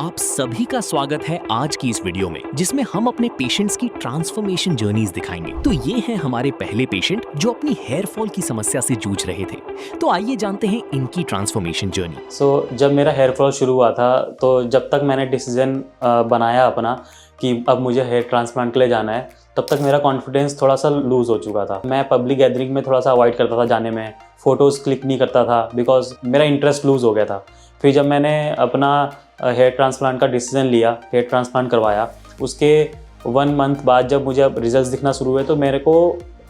आप सभी का स्वागत है आज की इस वीडियो में जिसमें हम अपने पेशेंट्स की ट्रांसफॉर्मेशन जर्नीज दिखाएंगे। तो ये हैं हमारे पहले पेशेंट जो अपनी हेयर फॉल की समस्या से जूझ रहे थे। तो आइए जानते हैं इनकी ट्रांसफॉर्मेशन जर्नी। जब मेरा हेयर फॉल शुरू हुआ था तो जब तक मैंने डिसीजन बनाया अपना कि अब मुझे हेयर ट्रांसप्लांट के लिए जाना है, तब तक मेरा कॉन्फिडेंस थोड़ा सा लूज़ हो चुका था। मैं पब्लिक गैदरिंग में थोड़ा सा अवॉइड करता था जाने में, फ़ोटोज़ क्लिक नहीं करता था बिकॉज मेरा इंटरेस्ट लूज़ हो गया था। फिर जब मैंने अपना हेयर ट्रांसप्लांट का डिसीज़न लिया, हेयर ट्रांसप्लांट करवाया, उसके 1 मंथ बाद जब मुझे अब रिजल्ट्स दिखना शुरू हुए तो मेरे को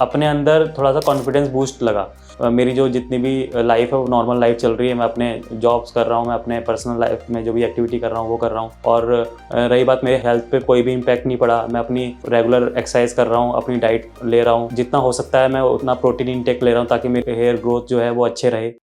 अपने अंदर थोड़ा सा कॉन्फिडेंस बूस्ट लगा। मेरी जो जितनी भी लाइफ है वो नॉर्मल लाइफ चल रही है। मैं अपने जॉब्स कर रहा हूँ, मैं अपने पर्सनल लाइफ में जो भी एक्टिविटी कर रहा हूँ वो कर रहा हूँ। और रही बात मेरे हेल्थ पे कोई भी इम्पैक्ट नहीं पड़ा। मैं अपनी रेगुलर एक्सरसाइज कर रहा हूँ, अपनी डाइट ले रहा हूँ, जितना हो सकता है मैं उतना प्रोटीन इंटेक ले रहा हूँ ताकि मेरे हेयर ग्रोथ जो है वो अच्छे रहे।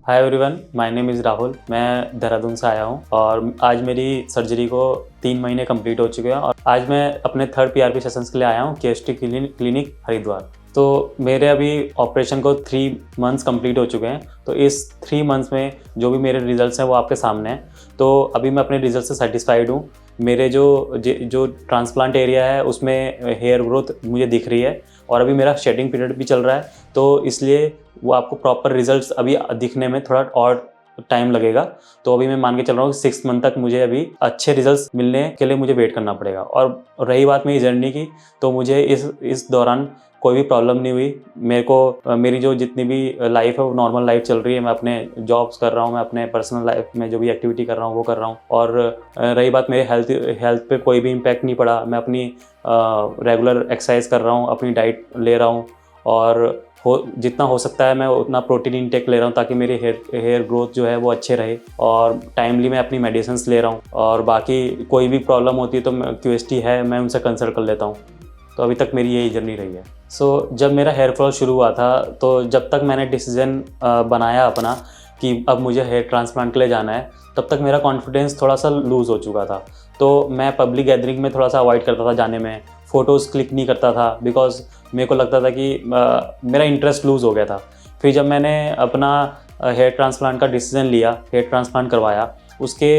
Hi everyone, my name is Rahul. मैं देहरादून से आया हूँ और आज मेरी सर्जरी को 3 महीने कंप्लीट हो चुके हैं और आज मैं अपने थर्ड पीआरपी सेशंस के लिए आया हूँ केएसटी क्लिनिक हरिद्वार। तो मेरे अभी ऑपरेशन को 3 मंथ्स कंप्लीट हो चुके हैं। तो इस 3 मंथ्स में जो भी मेरे रिजल्ट्स हैं वो आपके सामने हैं। तो अभी मैं अपने रिजल्ट से सेटिस्फाइड हूँ। मेरे जो ट्रांसप्लांट एरिया है उसमें हेयर ग्रोथ मुझे दिख रही है और अभी मेरा शेडिंग पीरियड भी चल रहा है, तो इसलिए वो आपको प्रॉपर रिजल्ट्स अभी दिखने में थोड़ा और टाइम लगेगा। तो अभी मैं मान के चल रहा हूँ 6 मंथ तक मुझे अभी अच्छे रिजल्ट्स मिलने के लिए मुझे वेट करना पड़ेगा। और रही बात मेरी जर्नी की, तो मुझे इस दौरान कोई भी प्रॉब्लम नहीं हुई। मेरे को मेरी जो जितनी भी लाइफ है वो नॉर्मल लाइफ चल रही है। मैं अपने जॉब्स कर रहा हूँ, मैं अपने पर्सनल लाइफ में जो भी एक्टिविटी कर रहा हूँ वो कर रहा हूँ। और रही बात मेरे हेल्थ पे कोई भी इम्पैक्ट नहीं पड़ा। मैं अपनी रेगुलर एक्सरसाइज कर रहा हूँ, अपनी डाइट ले रहा हूँ और जितना हो सकता है मैं उतना प्रोटीन इंटेक ले रहा हूँ ताकि मेरे हेयर ग्रोथ जो है वो अच्छे रहे। और टाइमली मैं अपनी मेडिसिन्स ले रहा हूँ और बाकी कोई भी प्रॉब्लम होती है तो क्यूएसटी है, मैं उनसे कंसल्ट कर लेता हूँ। तो अभी तक मेरी यही जर्नी रही है। जब मेरा हेयर फॉल शुरू हुआ था तो जब तक मैंने डिसीजन बनाया अपना कि अब मुझे हेयर ट्रांसप्लांट के लिए जाना है, तब तक मेरा कॉन्फिडेंस थोड़ा सा लूज़ हो चुका था। तो मैं पब्लिक गैदरिंग में थोड़ा सा अवॉइड करता था जाने में, फ़ोटोज़ क्लिक नहीं करता था बिकॉज मेरे को लगता था कि मेरा इंटरेस्ट लूज़ हो गया था। फिर जब मैंने अपना हेयर ट्रांसप्लांट का डिसीज़न लिया, हेयर ट्रांसप्लांट करवाया, उसके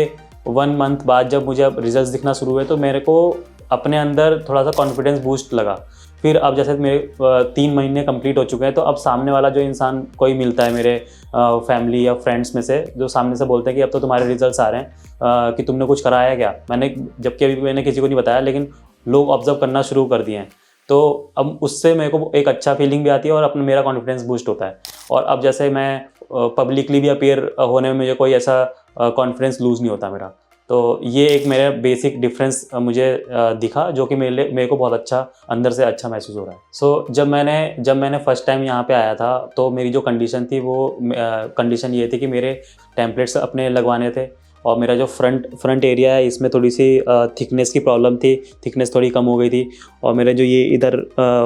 1 मंथ बाद जब मुझे अब रिजल्ट्स दिखना शुरू हुए तो मेरे को अपने अंदर थोड़ा सा कॉन्फिडेंस बूस्ट लगा। फिर अब जैसे मेरे 3 महीने कंप्लीट हो चुके हैं तो अब सामने वाला जो इंसान कोई मिलता है मेरे फैमिली या फ्रेंड्स में से, जो सामने से बोलते हैं कि अब तो तुम्हारे रिजल्ट्स आ रहे हैं, कि तुमने कुछ कराया क्या। जबकि अभी मैंने किसी को नहीं बताया, लेकिन लोग ऑब्जर्व करना शुरू कर दिए हैं। तो अब उससे मेरे को एक अच्छा फीलिंग भी आती है और अपना मेरा कॉन्फिडेंस बूस्ट होता है। और अब जैसे मैं पब्लिकली भी अपीयर होने में मुझे कोई ऐसा कॉन्फिडेंस लूज़ नहीं होता मेरा। तो ये एक मेरा बेसिक डिफरेंस मुझे दिखा, जो कि मेरे को बहुत अच्छा अंदर से अच्छा महसूस हो रहा है। जब मैंने फर्स्ट टाइम यहाँ पे आया था तो मेरी जो कंडीशन थी वो कंडीशन ये थी कि मेरे टेम्पलेट्स अपने लगवाने थे और मेरा जो फ्रंट एरिया है इसमें थोड़ी सी थिकनेस की प्रॉब्लम थी, थिकनेस थोड़ी कम हो गई थी। और मेरा जो ये इधर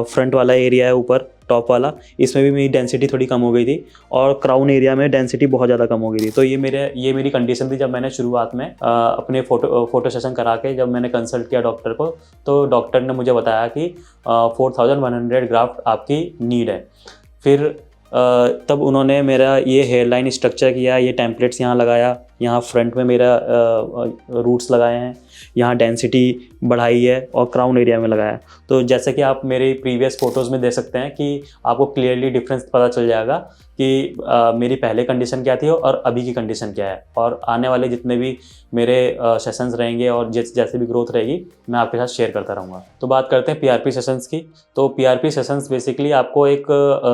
फ्रंट वाला एरिया है, ऊपर टॉप वाला, इसमें भी मेरी डेंसिटी थोड़ी कम हो गई थी और क्राउन एरिया में डेंसिटी बहुत ज़्यादा कम हो गई थी। तो ये मेरी कंडीशन थी। जब मैंने शुरुआत में अपने फ़ोटो सेशन करा के जब मैंने कंसल्ट किया डॉक्टर को, तो डॉक्टर ने मुझे बताया कि 4100 ग्राफ्ट आपकी नीड है। फिर तब उन्होंने मेरा ये हेयरलाइन स्ट्रक्चर किया, ये टेम्पलेट्स यहाँ लगाया, यहाँ फ्रंट में मेरा रूट्स लगाए हैं, यहाँ डेंसिटी बढ़ाई है और क्राउन एरिया में लगाया है। तो जैसे कि आप मेरे प्रीवियस फ़ोटोज़ में देख सकते हैं कि आपको क्लियरली डिफरेंस पता चल जाएगा कि मेरी पहले कंडीशन क्या थी और अभी की कंडीशन क्या है। और आने वाले जितने भी मेरे सेशंस रहेंगे और जैसे भी ग्रोथ रहेगी मैं आपके साथ शेयर करता रहूँगा। तो बात करते हैं पीआरपी सेशंस की। तो पीआरपी सेशंस बेसिकली आपको एक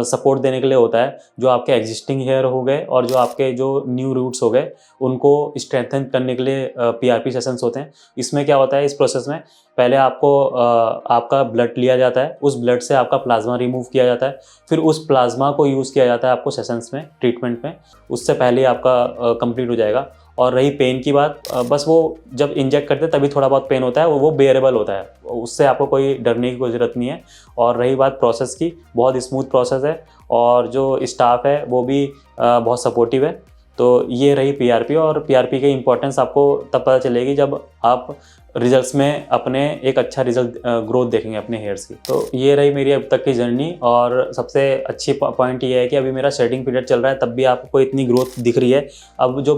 सपोर्ट देने के लिए होता है। जो आपके एग्जिस्टिंग हेयर हो गए और जो आपके जो न्यू रूट्स हो गए उनको स्ट्रेंथन करने के लिए पीआरपी सेशंस होते हैं। इसमें क्या होता है, इस प्रोसेस में पहले आपको आपका ब्लड लिया जाता है, उस ब्लड से आपका प्लाज्मा रिमूव किया जाता है, फिर उस प्लाज्मा को यूज़ किया जाता है आपको सेशंस में, ट्रीटमेंट में। उससे पहले आपका कंप्लीट हो जाएगा। और रही पेन की बात, बस वो जब इंजेक्ट करते हैं तभी थोड़ा बहुत पेन होता है, वो बेयरेबल होता है, उससे आपको कोई डरने की कोई ज़रूरत नहीं है। और रही बात प्रोसेस की, बहुत स्मूथ प्रोसेस है और जो स्टाफ है वो भी बहुत सपोर्टिव है। तो ये रही पीआरपी, और पीआरपी की इंपॉर्टेंस आपको तब पता चलेगी जब आप रिजल्ट्स में अपने एक अच्छा रिजल्ट ग्रोथ देखेंगे अपने हेयर्स की। तो ये रही मेरी अब तक की जर्नी, और सबसे अच्छी पॉइंट ये है कि अभी मेरा शेडिंग पीरियड चल रहा है, तब भी आपको इतनी ग्रोथ दिख रही है। अब जो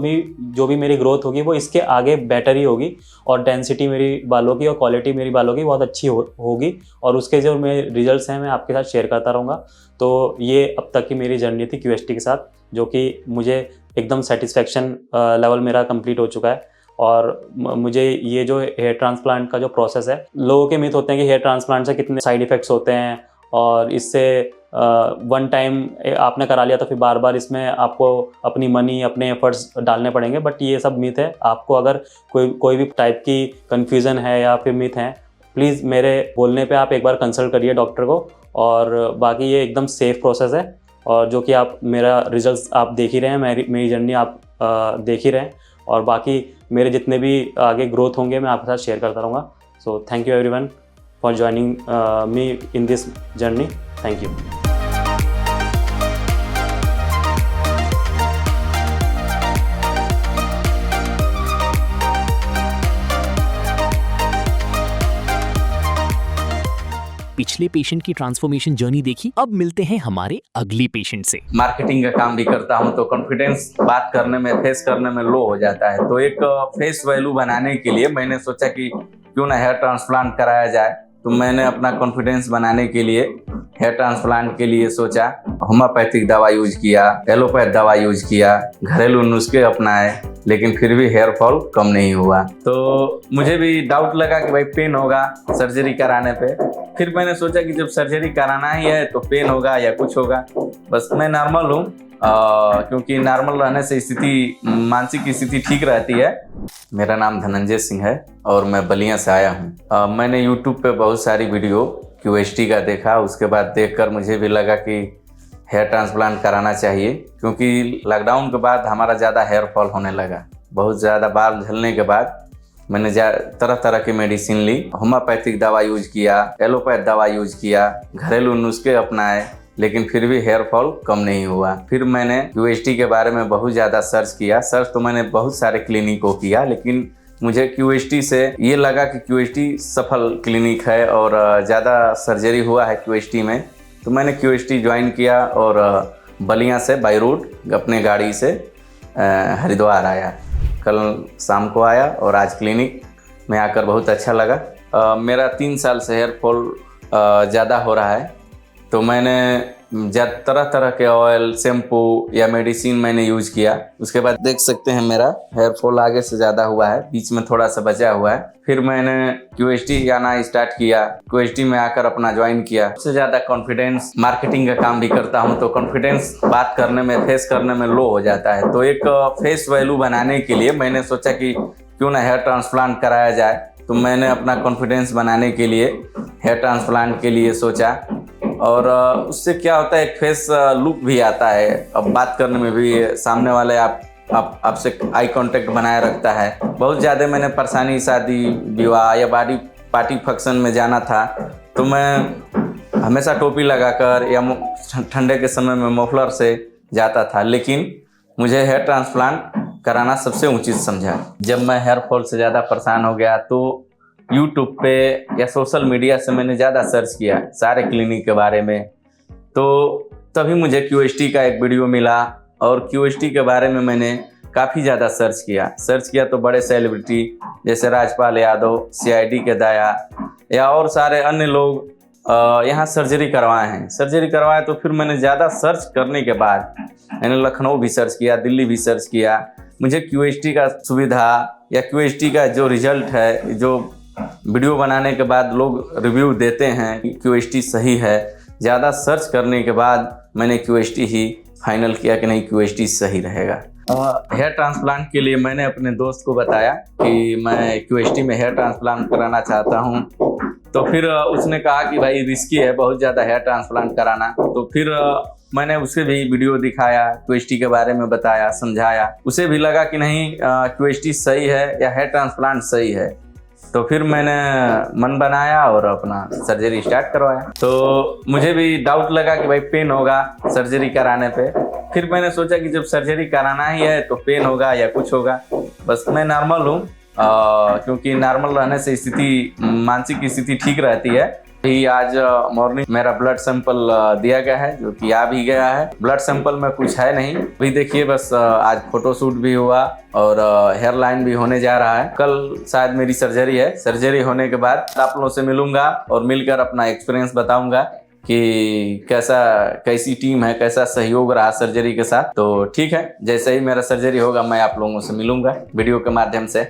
भी मेरी ग्रोथ होगी वो इसके आगे बेटर ही होगी, और डेंसिटी मेरी बालों की और क्वालिटी मेरी बालों की बहुत अच्छी होगी, और उसके जो मेरे रिजल्ट्स हैं मैं आपके साथ शेयर करता रहूँगा। तो ये अब तक की मेरी जर्नी थी क्यूएसटी के साथ, जो कि मुझे एकदम सेटिस्फेक्शन लेवल मेरा कंप्लीट हो चुका है। और मुझे ये जो हेयर ट्रांसप्लांट का जो प्रोसेस है, लोगों के मिथ होते हैं कि हेयर ट्रांसप्लांट से कितने साइड इफ़ेक्ट्स होते हैं, और इससे वन टाइम आपने करा लिया तो फिर बार बार इसमें आपको अपनी मनी, अपने एफर्ट्स डालने पड़ेंगे। बट ये सब मिथ है। आपको अगर कोई भी टाइप की कन्फ्यूज़न है या फिर मिथ है, प्लीज़ मेरे बोलने पे आप एक बार कंसल्ट करिए डॉक्टर को। और बाकी ये एकदम सेफ़ प्रोसेस है, और जो कि आप मेरा रिजल्ट्स आप देख ही रहे हैं, मेरी जर्नी आप देख ही रहे हैं, और बाकी मेरे जितने भी आगे ग्रोथ होंगे मैं आपके साथ शेयर करता रहूँगा। So thank you everyone for joining me in this journey. Thank you. पिछले पेशेंट की ट्रांसफॉर्मेशन जर्नी देखी, अब मिलते हैं हमारे अगली पेशेंट से। मार्केटिंग का काम भी करता हूं, तो कॉन्फिडेंस बात करने में, फेस करने में लो हो जाता है। तो एक फेस वैल्यू बनाने के लिए मैंने सोचा कि क्यों ना हेयर ट्रांसप्लांट कराया जाए। तो मैंने अपना कॉन्फिडेंस बनाने के लिए हेयर ट्रांसप्लांट के लिए सोचा, होम्योपैथिक दवा यूज किया, एलोपैथ दवा यूज किया, घरेलू नुस्खे अपनाए, लेकिन फिर भी हेयर फॉल कम नहीं हुआ। तो मुझे भी डाउट लगा कि भाई पेन होगा सर्जरी कराने पे। फिर मैंने सोचा कि जब सर्जरी कराना ही है तो पेन होगा या कुछ होगा। बस मैं नॉर्मल हूँ, क्योंकि नॉर्मल रहने से स्थिति, मानसिक स्थिति ठीक रहती है। मेरा नाम धनंजय सिंह है और मैं बलिया से आया हूँ। मैंने यूट्यूब पे बहुत सारी वीडियो क्यूएसटी का देखा। उसके बाद देखकर मुझे भी लगा कि हेयर ट्रांसप्लांट कराना चाहिए, क्योंकि लॉकडाउन के बाद हमारा ज़्यादा हेयर फॉल होने लगा। बहुत ज़्यादा बाल झड़ने के बाद मैंने तरह तरह की मेडिसिन ली, होम्योपैथिक दवा यूज किया, एलोपैथ दवा यूज किया, घरेलू नुस्खे अपनाए, लेकिन फिर भी हेयर फॉल कम नहीं हुआ। फिर मैंने क्यूएसटी के बारे में बहुत ज़्यादा सर्च किया। सर्च तो मैंने बहुत सारे क्लिनिक को किया, लेकिन मुझे क्यूएसटी से ये लगा कि क्यूएसटी सफल क्लिनिक है और ज़्यादा सर्जरी हुआ है क्यूएसटी में। तो मैंने क्यूएसटी ज्वाइन किया और बलिया से बाई रोड अपने गाड़ी से हरिद्वार आया। कल शाम को आया और आज क्लिनिक में आकर बहुत अच्छा लगा। मेरा 3 साल से हेयर फॉल ज़्यादा हो रहा है। तो मैंने तरह तरह के ऑयल, शैम्पू या मेडिसिन मैंने यूज किया। उसके बाद देख सकते हैं मेरा हेयर फॉल आगे से ज़्यादा हुआ है, बीच में थोड़ा सा बचा हुआ है। फिर मैंने क्यूएसटी आना स्टार्ट किया, क्यूएसटी में आकर अपना ज्वाइन किया। सबसे ज़्यादा कॉन्फिडेंस, मार्केटिंग का काम भी करता हूं, तो कॉन्फिडेंस बात करने में, फेस करने में लो हो जाता है। तो एक फेस वैल्यू बनाने के लिए मैंने सोचा कि क्यों ना हेयर ट्रांसप्लांट कराया जाए। तो मैंने अपना कॉन्फिडेंस बनाने के लिए हेयर ट्रांसप्लांट के लिए सोचा, और उससे क्या होता है, एक फेस लुक भी आता है। अब बात करने में भी सामने वाले आपसे आई कांटेक्ट बनाए रखता है। बहुत ज़्यादा मैंने परेशानी, शादी विवाह या पार्टी फंक्शन में जाना था तो मैं हमेशा टोपी लगाकर या ठंडे के समय में मफलर से जाता था, लेकिन मुझे हेयर ट्रांसप्लांट कराना सबसे उचित समझा। जब मैं हेयर फॉल से ज़्यादा परेशान हो गया तो यूट्यूब पे या सोशल मीडिया से मैंने ज़्यादा सर्च किया सारे क्लिनिक के बारे में। तो तभी मुझे क्यूएसटी का एक वीडियो मिला, और क्यूएसटी के बारे में मैंने काफ़ी ज़्यादा सर्च किया तो बड़े सेलिब्रिटी जैसे राजपाल यादव, सीआईडी के दाया या और सारे अन्य लोग यहाँ सर्जरी करवाए। तो फिर मैंने ज़्यादा सर्च करने के बाद मैंने लखनऊ भी सर्च किया, दिल्ली भी सर्च किया। मुझे क्यूएसटी का सुविधा या क्यूएसटी का जो रिजल्ट है, जो वीडियो बनाने के बाद लोग रिव्यू देते हैं कि क्यूएसटी सही है, ज़्यादा सर्च करने के बाद मैंने क्यूएसटी ही फाइनल किया कि नहीं, क्यूएसटी सही रहेगा। हेयर ट्रांसप्लांट के लिए मैंने अपने दोस्त को बताया कि मैं क्यूएसटी में हेयर ट्रांसप्लांट कराना चाहता हूं। तो फिर उसने कहा कि भाई रिस्की है बहुत ज़्यादा हेयर ट्रांसप्लांट कराना। तो फिर मैंने उसे भी वीडियो दिखाया, क्यूएसटी के बारे में बताया, समझाया। उसे भी लगा कि नहीं, क्यूएसटी सही है या हेयर ट्रांसप्लांट सही है। तो फिर मैंने मन बनाया और अपना सर्जरी स्टार्ट करवाया। तो मुझे भी डाउट लगा कि भाई पेन होगा सर्जरी कराने पे। फिर मैंने सोचा कि जब सर्जरी कराना ही है तो पेन होगा या कुछ होगा, बस मैं नॉर्मल हूँ, क्योंकि नॉर्मल रहने से स्थिति, मानसिक स्थिति ठीक रहती है। ही आज मॉर्निंग मेरा ब्लड सैंपल दिया गया है, जो कि आ भी गया है। ब्लड सैंपल में कुछ है नहीं, अभी देखिए बस आज फोटोशूट भी हुआ और हेयर लाइन भी होने जा रहा है। कल शायद मेरी सर्जरी है। सर्जरी होने के बाद आप लोगों से मिलूंगा और मिलकर अपना एक्सपीरियंस बताऊंगा कि कैसी टीम है, कैसा सहयोग रहा सर्जरी के साथ। तो ठीक है, जैसे ही मेरा सर्जरी होगा मैं आप लोगों से मिलूंगा वीडियो के माध्यम से।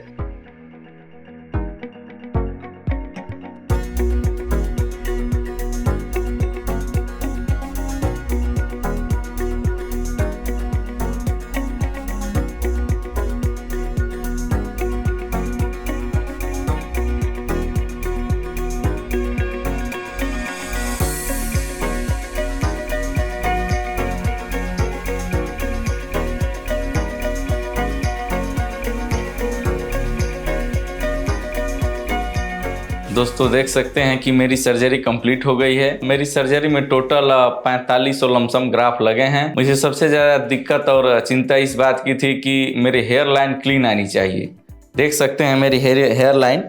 दोस्तों देख सकते हैं कि मेरी सर्जरी कंप्लीट हो गई है। मेरी सर्जरी में टोटल 45 लमसम ग्राफ लगे हैं। मुझे सबसे ज़्यादा दिक्कत और चिंता इस बात की थी कि मेरी हेयर लाइन क्लीन आनी चाहिए। देख सकते हैं मेरी हेयर लाइन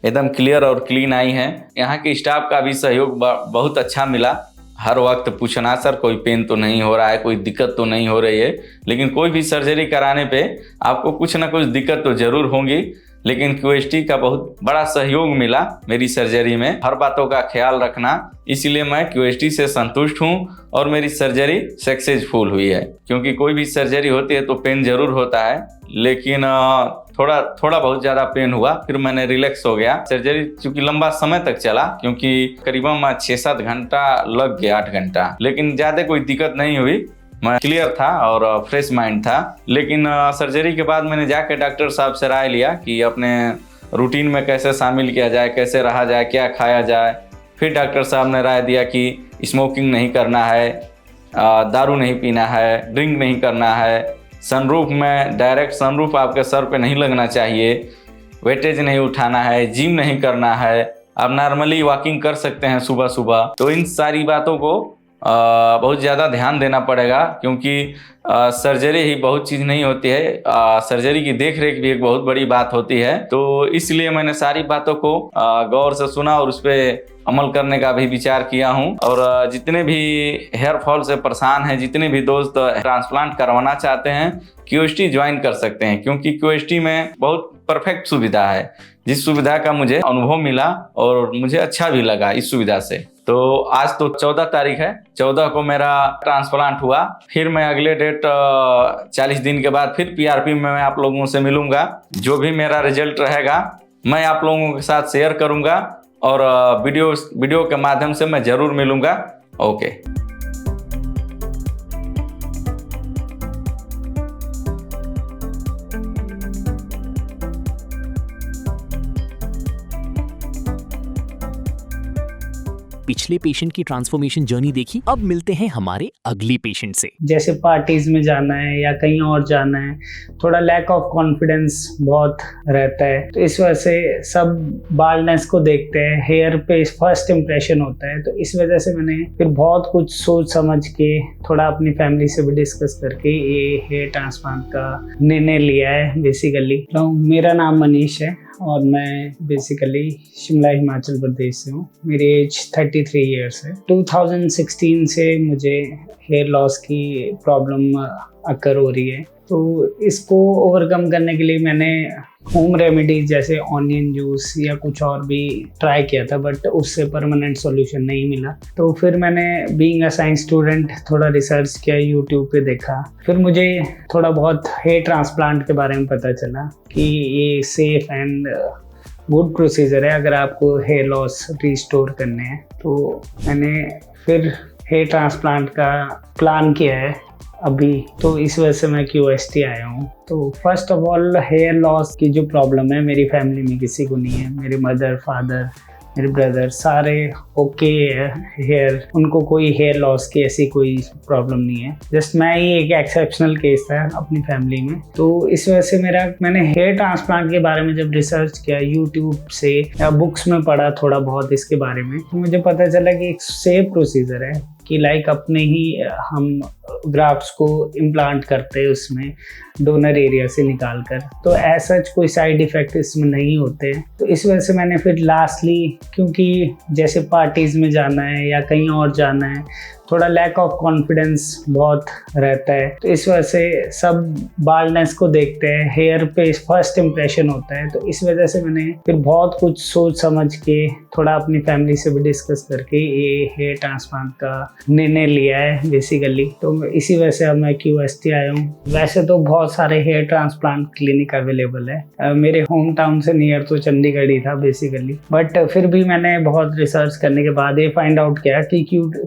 एकदम क्लियर और क्लीन आई है। यहाँ के स्टाफ का भी सहयोग बहुत अच्छा मिला। हर वक्त पूछना, सर कोई पेन तो नहीं हो रहा है, कोई दिक्कत तो नहीं हो रही है। लेकिन कोई भी सर्जरी कराने पे आपको कुछ ना कुछ दिक्कत तो जरूर होंगी, लेकिन क्यूएसटी का बहुत बड़ा सहयोग मिला मेरी सर्जरी में। हर बातों का ख्याल रखना, इसलिए मैं क्यूएसटी से संतुष्ट हूं और मेरी सर्जरी सक्सेसफुल हुई है। क्योंकि कोई भी सर्जरी होती है तो पेन जरूर होता है, लेकिन थोड़ा बहुत ज़्यादा पेन हुआ, फिर मैंने रिलैक्स हो गया। सर्जरी चूंकि लंबा समय तक चला, क्योंकि करीबन 6-7 घंटा लग गया, 8 घंटा, लेकिन ज़्यादा कोई दिक्कत नहीं हुई। मैं क्लियर था और फ्रेश माइंड था। लेकिन सर्जरी के बाद मैंने जाकर डॉक्टर साहब से राय लिया कि अपने रूटीन में कैसे शामिल किया जाए, कैसे रहा जाए, क्या खाया जाए। फिर डॉक्टर साहब ने राय दिया कि स्मोकिंग नहीं करना है, दारू नहीं पीना है, ड्रिंक नहीं करना है, सनरूफ में डायरेक्ट सनरूफ आपके सर पे नहीं लगना चाहिए, वेटेज नहीं उठाना है, जिम नहीं करना है, आप नॉर्मली वॉकिंग कर सकते हैं सुबह सुबह। तो इन सारी बातों को बहुत ज़्यादा ध्यान देना पड़ेगा, क्योंकि सर्जरी ही बहुत चीज़ नहीं होती है, सर्जरी की देख रेख भी एक बहुत बड़ी बात होती है। तो इसलिए मैंने सारी बातों को गौर से सुना और उस पर अमल करने का भी विचार किया हूँ। और जितने भी हेयर फॉल से परेशान हैं, जितने भी दोस्त ट्रांसप्लांट करवाना चाहते हैं, क्यूएसटी ज्वाइन कर सकते हैं, क्योंकि क्यूएसटी में बहुत परफेक्ट सुविधा है, जिस सुविधा का मुझे अनुभव मिला और मुझे अच्छा भी लगा इस सुविधा से। तो आज तो 14 तारीख है, 14 को मेरा ट्रांसप्लांट हुआ। फिर मैं अगले डेट 40 दिन के बाद फिर पीआरपी में मैं आप लोगों से मिलूंगा। जो भी मेरा रिजल्ट रहेगा मैं आप लोगों के साथ शेयर करूंगा और वीडियो के माध्यम से मैं ज़रूर मिलूंगा। ओके। पिछले पेशेंट की ट्रांसफॉर्मेशन जर्नी देखी, अब मिलते हैं हमारे अगली पेशेंट से। जैसे पार्टीज में जाना है या कहीं और जाना है, थोड़ा लैक ऑफ कॉन्फिडेंस बहुत रहता है, तो इस वजह से सब बाल्डनेस को देखते हैं, हेयर पे फर्स्ट इम्प्रेशन होता है। तो इस वजह से मैंने फिर बहुत कुछ सोच समझ के थोड़ा अपनी फैमिली से भी डिस्कस करके ये हेयर ट्रांसप्लांट का निर्णय लिया है बेसिकली। तो मेरा नाम मनीष है और मैं बेसिकली शिमला हिमाचल प्रदेश से हूँ। मेरी एज 33 ईयर्स है। 2016 से मुझे हेयर लॉस की प्रॉब्लम अकर हो रही है, तो इसको ओवरकम करने के लिए मैंने होम रेमेडीज जैसे ऑनियन जूस या कुछ और भी ट्राई किया था, बट उससे परमानेंट सॉल्यूशन नहीं मिला। तो फिर मैंने बीइंग अ साइंस स्टूडेंट थोड़ा रिसर्च किया, यूट्यूब पे देखा, फिर मुझे थोड़ा बहुत हेयर ट्रांसप्लांट के बारे में पता चला कि ये सेफ एंड गुड प्रोसीजर है अगर आपको हेयर लॉस रिस्टोर करने हैं। तो मैंने फिर हेयर ट्रांसप्लांट का प्लान किया है अभी, तो इस वजह से मैं क्यूएसटी आया हूँ। तो first of all hair loss की जो प्रॉब्लम है मेरी फैमिली में किसी को नहीं है। मेरे मदर, फादर, मेरे ब्रदर सारे ओके है हेयर, उनको कोई हेयर लॉस की ऐसी कोई प्रॉब्लम नहीं है। जस्ट मैं ही एक एक्सेप्शनल केस था अपनी फैमिली में। तो इस वजह से मैंने हेयर ट्रांसप्लांट के बारे में जब रिसर्च किया यूट्यूब से या बुक्स में पढ़ा थोड़ा बहुत इसके बारे में, तो मुझे पता चला कि एक सेफ प्रोसीजर है कि लाइक अपने ही हम ग्राफ्ट्स को इम्प्लांट करते हैं उसमें डोनर एरिया से निकाल कर, तो ऐसा कोई साइड इफ़ेक्ट इसमें नहीं होते। तो इस वजह से मैंने फिर लास्टली, क्योंकि जैसे पार्टीज़ में जाना है या कहीं और जाना है, थोड़ा लैक ऑफ कॉन्फिडेंस बहुत रहता है, तो इस वजह से सब बाल्डनेस को देखते हैं, हेयर पे फर्स्ट इम्प्रेशन होता है। तो इस वजह से मैंने फिर बहुत कुछ सोच समझ के थोड़ा अपनी फैमिली से भी डिस्कस करके ये हेयर ट्रांसप्लांट का निर्णय लिया है बेसिकली। तो इसी वजह से अब मैं QST आया हूँ। वैसे तो बहुत सारे हेयर ट्रांसप्लांट क्लिनिक अवेलेबल है, मेरे होम टाउन से नियर तो चंडीगढ़ ही था बेसिकली, बट फिर भी मैंने बहुत रिसर्च करने के बाद ये फाइंड आउट किया कि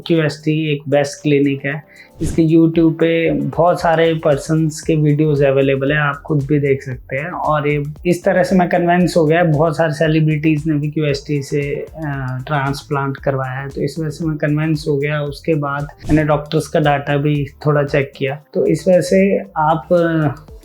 QST एक बेस्ट क्लिनिक है। इसके YouTube पे बहुत सारे पर्सन्स के वीडियोस अवेलेबल है, आप खुद भी देख सकते हैं। और ये इस तरह से मैं कन्विंस हो गया, बहुत सारे सेलिब्रिटीज़ ने भी QST से ट्रांसप्लांट करवाया है, तो इस वजह से मैं कन्विंस हो गया। उसके बाद मैंने डॉक्टर्स का डाटा भी थोड़ा चेक किया, तो इस वजह से आप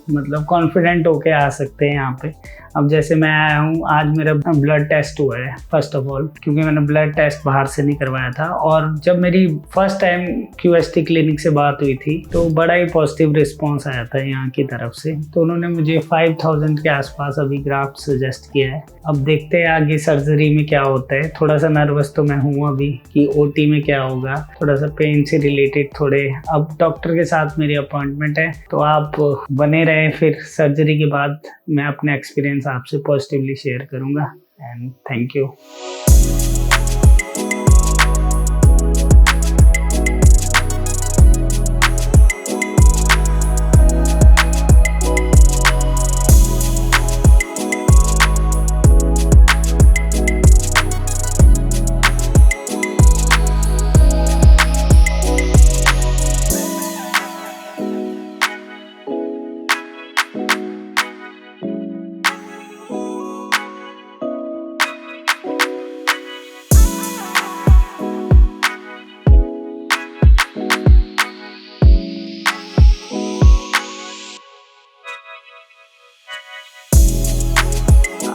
मतलब कॉन्फिडेंट होके आ सकते हैं यहाँ पे। अब जैसे मैं आया हूँ, आज मेरा ब्लड टेस्ट हुआ है फर्स्ट ऑफ ऑल, क्योंकि मैंने ब्लड टेस्ट बाहर से नहीं करवाया था। और जब मेरी फर्स्ट टाइम QST क्लिनिक से बात हुई थी तो बड़ा ही पॉजिटिव रिस्पांस आया था यहाँ की तरफ से। तो उन्होंने मुझे 5000 के आसपास अभी ग्राफ्ट सजेस्ट किया है। अब देखते हैं आगे सर्जरी में क्या होता है। थोड़ा सा नर्वस तो मैं हूँ अभी कि OT में क्या होगा, थोड़ा सा पेन से रिलेटेड थोड़े। अब डॉक्टर के साथ मेरी अपॉइंटमेंट है, तो आप बने रहे, फिर सर्जरी के बाद मैं अपने एक्सपीरियंस आपसे पॉजिटिवली शेयर करूंगा। And thank you.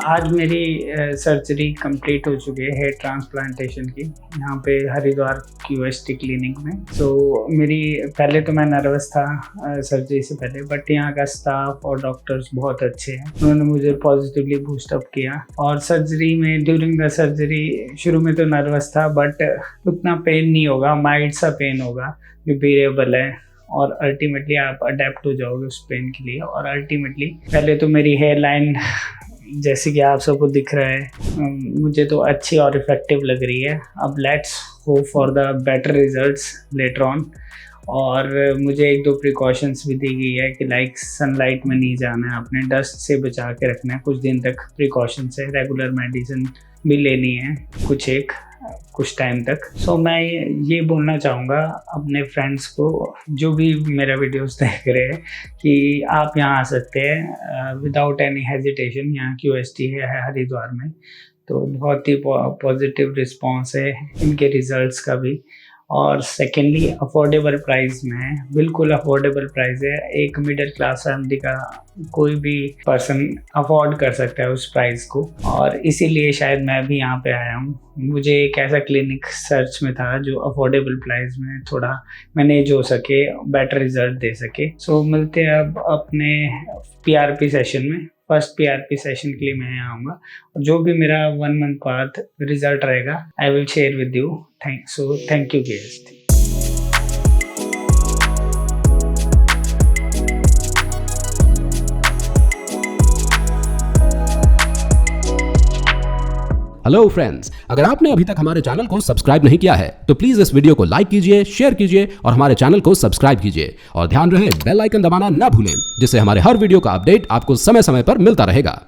आज मेरी सर्जरी कंप्लीट हो चुकी है हेयर ट्रांसप्लांटेशन की, यहाँ पे हरिद्वार QST क्लिनिक में। तो मेरी पहले तो मैं नर्वस था सर्जरी से पहले, बट यहाँ का स्टाफ और डॉक्टर्स बहुत अच्छे हैं, उन्होंने मुझे पॉजिटिवली बूस्टअप किया। और सर्जरी में ड्यूरिंग द सर्जरी शुरू में तो नर्वस था, बट उतना पेन नहीं होगा, माइल्ड सा पेन होगा जो बेरेबल है, और अल्टीमेटली आप अडेप्ट हो जाओगे उस पेन के लिए। और अल्टीमेटली पहले तो मेरी हेयर लाइन जैसे कि आप सबको दिख रहा है, मुझे तो अच्छी और इफ़ेक्टिव लग रही है। अब let's hope for the better results later on. और मुझे 1-2 प्रिकॉशंस भी दी गई है कि लाइक सनलाइट में नहीं जाना है, अपने डस्ट से बचा के रखना है कुछ दिन तक, प्रिकॉशंस है। रेगुलर मेडिसिन भी लेनी है कुछ टाइम तक। सो मैं ये बोलना चाहूँगा अपने फ्रेंड्स को जो भी मेरा वीडियोस देख रहे हैं कि आप यहाँ आ सकते हैं विदाउट एनी हेजिटेशन। यहाँ QST है हरिद्वार में, तो बहुत ही पॉजिटिव रिस्पांस है इनके रिजल्ट्स का भी। और सेकेंडली अफोर्डेबल प्राइस में है, बिल्कुल अफोर्डेबल प्राइस है। एक मिडिल क्लास फैमिली का कोई भी पर्सन अफोर्ड कर सकता है उस प्राइस को, और इसीलिए शायद मैं भी यहाँ पे आया हूँ। मुझे एक ऐसा क्लिनिक सर्च में था जो अफोर्डेबल प्राइस में थोड़ा मैनेज हो सके, बेटर रिजल्ट दे सके। सो मिलते हैं अब अपने PRP सेशन में। फर्स्ट PRP सेशन के लिए मैं आऊँगा, और जो भी मेरा 1 मंथ बाद रिजल्ट रहेगा I will share with you. Thank you QST। Hello friends, अगर आपने अभी तक हमारे चैनल को सब्सक्राइब नहीं किया है तो प्लीज इस वीडियो को लाइक कीजिए, शेयर कीजिए और हमारे चैनल को सब्सक्राइब कीजिए। और ध्यान रहे बेल आइकन दबाना ना भूलें, जिससे हमारे हर वीडियो का अपडेट आपको समय समय पर मिलता रहेगा।